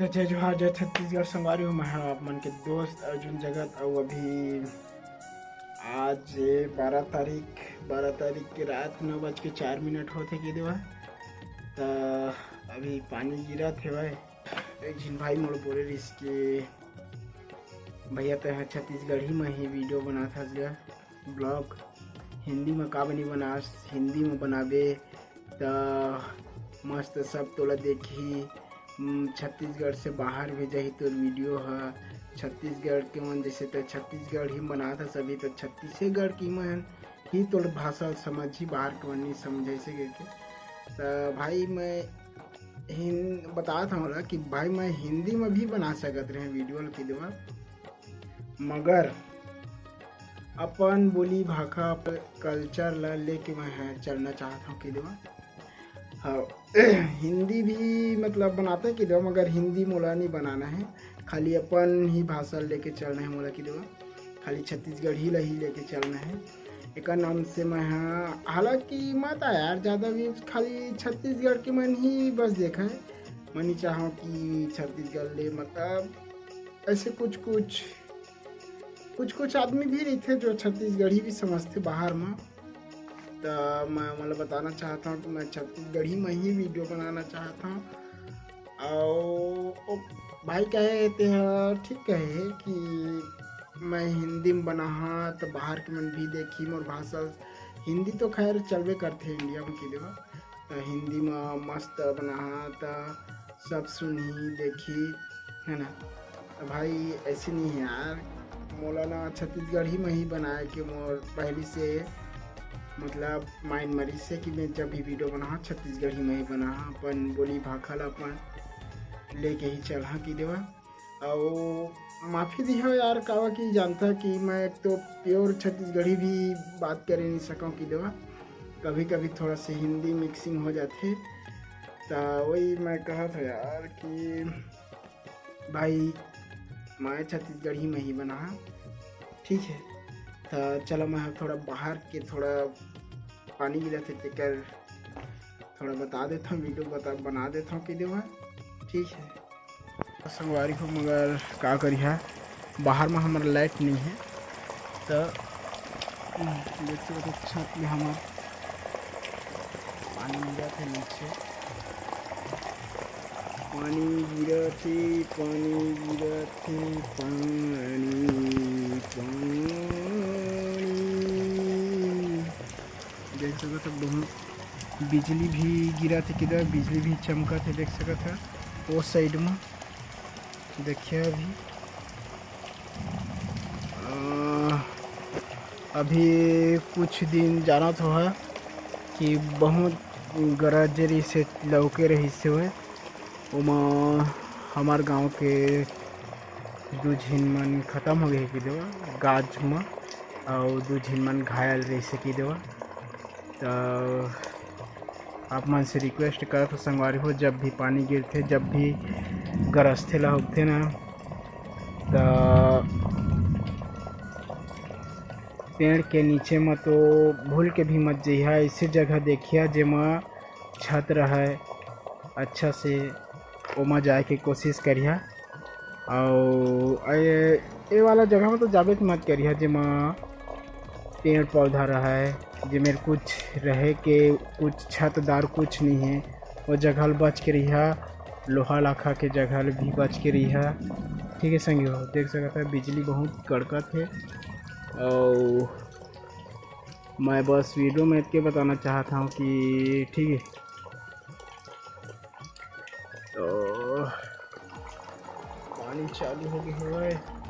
तो जय जोहार जय छत्तीसगढ़ संगवारी हूँ। मैं आप मन के दोस्त अर्जुन जगत। और अभी आज 12 तारीख के रात 9:04 होते कि देवा तो अभी पानी गिरा थे भाई। एक झिन भाई मोड़ बोले रही कि भैया तो है छत्तीसगढ़ी में ही वीडियो बना था ब्लॉग हिंदी में का बनी बना हिंदी में बनाबे तो मस्त सब तोला देखी। छत्तीसगढ़ से बाहर भी जाही तो वीडियो है छत्तीसगढ़ के मन जैसे तो छत्तीसगढ़ ही बना था सभी तो छत्तीसगढ़ की मन ही तो भाषा समझी बाहर के मन नहीं समझे से करके। तो भाई मैं बता था मला कि भाई मैं हिंदी में भी बना सकत रहे वीडियो की देवा, मगर अपन बोली भाषा कल्चर ला लेके मैं चलना चाहता हूँ कि देवा। हाँ हिंदी भी मतलब बनाते हैं कि देवा, मगर हिंदी मोला नहीं बनाना है, खाली अपन ही भाषा लेके चलना है मोला कि देवा। खाली छत्तीसगढ़ ही लेके चलना है एक नाम से मैं। हाँ हालांकि मत यार ज़्यादा भी खाली छत्तीसगढ़ के मन ही बस देखा है। मैं नहीं चाहूँ कि छत्तीसगढ़ ले मतलब ऐसे कुछ आदमी भी नहीं थे जो छत्तीसगढ़ी भी समझते बाहर में। तो मैं मतलब बताना चाहता हूँ कि मैं छत्तीसगढ़ी में ही वीडियो बनाना चाहता हूँ। और भाई कहते हैं ठीक कहे कि मैं हिंदी में बना तो बाहर के मन भी देखी मोर भाषा हिंदी तो खैर चलवे करते इंडिया में कि देवा। तो हिंदी में मस्त बना तो सब सुनी देखी है ना। तो भाई ऐसे नहीं है यार, मौलाना छत्तीसगढ़ी में ही बनाया कि मोर पहली से मतलब माइंड मरीज से कि मैं जब भी वीडियो बना छत्तीसगढ़ी में ही बना अपन बोली भाखा ला अपन लेके ही चल कि देवा। और माफ़ी दिया यार कावा कि जानता कि मैं एक तो प्योर छत्तीसगढ़ी भी बात कर नहीं सकूँ कि देवा, कभी कभी थोड़ा सा हिंदी मिक्सिंग हो जाते। तो वही मैं कहा था यार कि भाई मैं छत्तीसगढ़ी में ही बना ठीक है। तो चलो मैं थोड़ा बाहर के थोड़ा पानी गिरा थे तेकर थोड़ा बता देता हूँ वीडियो बना देता हूँ कि देवा ठीक है। संगवारी को मगर का करिया बाहर में हमारा लाइट नहीं है तो देख सकते छत में हमारा पानी गिरा थे नीचे पानी गिरा थे देख सकते था। बहुत बिजली भी गिरा थे किधर बिजली भी चमका थे देख सकते था वो साइड में देखिए। अभी कुछ दिन जाना तो है कि बहुत गरजरी से लौके रही से हुए उमा हमार गांव के दो झिन मन ख़त्म हो गए कि देवा गाज में और दो झिन मन घायल रही से कि देवा। तो आप मन से रिक्वेस्ट करा तो संगवारी हो जब भी पानी गिरते जब भी गरजते ला होते ना तो पेड़ के नीचे में तो भूल के भी मत जइहा। ऐसी जगह देखिए जेमा छत रहे अच्छा से ओमा जाए के कोशिश करिया। और ये वाला जगह में तो जाबे मत करिया जेमा पेड़ पौधा रहे जिमें कुछ रहे के कुछ छतदार कुछ नहीं है वो जगह बच के रहिया। लोहा लाखा के जगह भी बच के रहिया ठीक है। संगी हो देख सकता है बिजली बहुत कड़कत है। और मैं बस वीडियो में इतने बताना चाहता हूँ कि ठीक है। तो पानी चालू हो गया है।